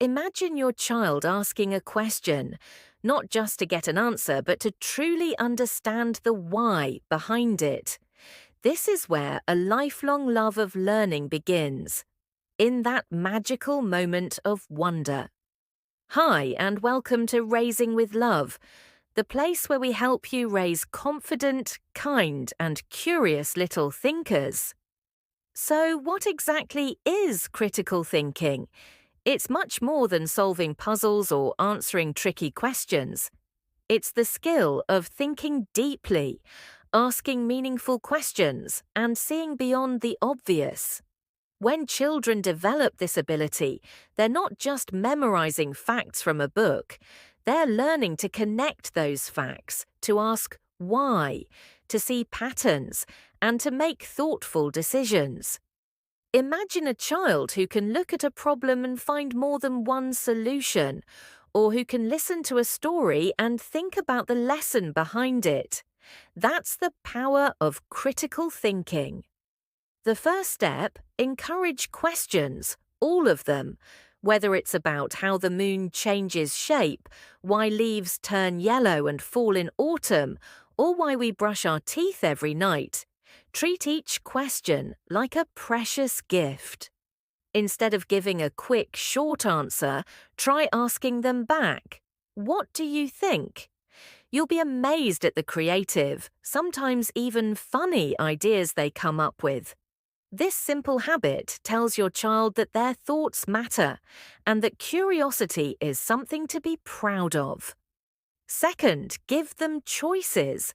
Imagine your child asking a question, not just to get an answer, but to truly understand the why behind it. This is where a lifelong love of learning begins, in that magical moment of wonder. Hi, and welcome to Raising with Love, the place where we help you raise confident, kind, and curious little thinkers. So, what exactly is critical thinking? It's much more than solving puzzles or answering tricky questions. It's the skill of thinking deeply, asking meaningful questions, and seeing beyond the obvious. When children develop this ability, they're not just memorizing facts from a book, they're learning to connect those facts, to ask why, to see patterns, and to make thoughtful decisions. Imagine a child who can look at a problem and find more than one solution, or who can listen to a story and think about the lesson behind it. That's the power of critical thinking. The first step, encourage questions, all of them, whether it's about how the moon changes shape, why leaves turn yellow and fall in autumn, or why we brush our teeth every night. Treat each question like a precious gift. Instead of giving a quick, short answer, try asking them back, "What do you think?" You'll be amazed at the creative, sometimes even funny ideas they come up with. This simple habit tells your child that their thoughts matter and that curiosity is something to be proud of. Second, give them choices.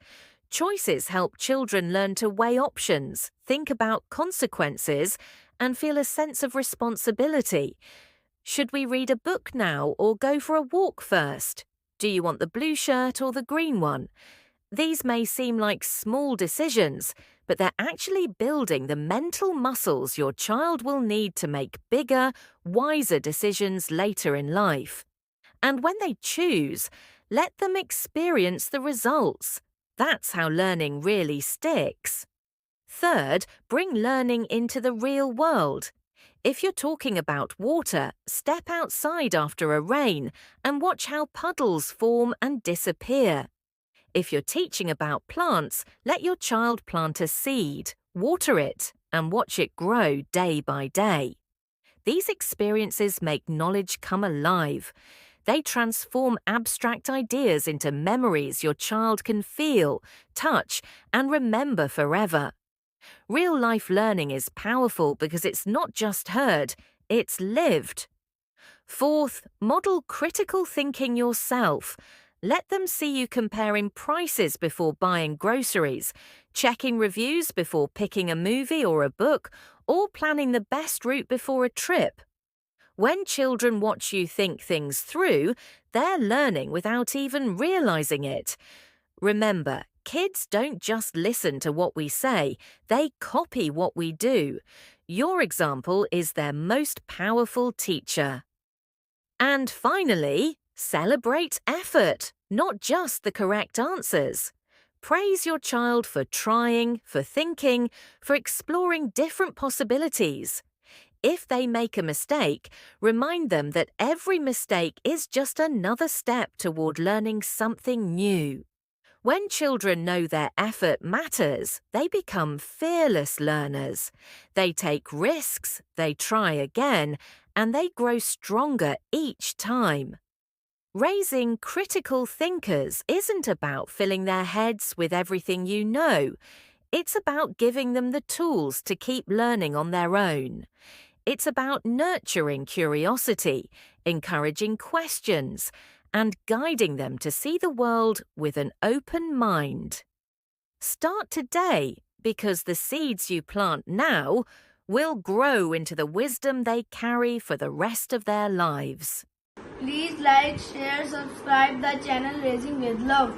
Choices help children learn to weigh options, think about consequences, and feel a sense of responsibility. Should we read a book now or go for a walk first? Do you want the blue shirt or the green one? These may seem like small decisions, but they're actually building the mental muscles your child will need to make bigger, wiser decisions later in life. And when they choose, let them experience the results. That's how learning really sticks. Third, bring learning into the real world. If you're talking about water, step outside after a rain and watch how puddles form and disappear. If you're teaching about plants, let your child plant a seed, water it, and watch it grow day by day. These experiences make knowledge come alive. They transform abstract ideas into memories your child can feel, touch, and remember forever. Real-life learning is powerful because it's not just heard, it's lived. Fourth, model critical thinking yourself. Let them see you comparing prices before buying groceries, checking reviews before picking a movie or a book, or planning the best route before a trip. When children watch you think things through, they're learning without even realizing it. Remember, kids don't just listen to what we say, they copy what we do. Your example is their most powerful teacher. And finally, celebrate effort, not just the correct answers. Praise your child for trying, for thinking, for exploring different possibilities. If they make a mistake, remind them that every mistake is just another step toward learning something new. When children know their effort matters, they become fearless learners. They take risks, they try again, and they grow stronger each time. Raising critical thinkers isn't about filling their heads with everything you know. It's about giving them the tools to keep learning on their own. It's about nurturing curiosity, encouraging questions, and guiding them to see the world with an open mind. Start today, because the seeds you plant now will grow into the wisdom they carry for the rest of their lives. Please like, share, subscribe the channel Raising with Love.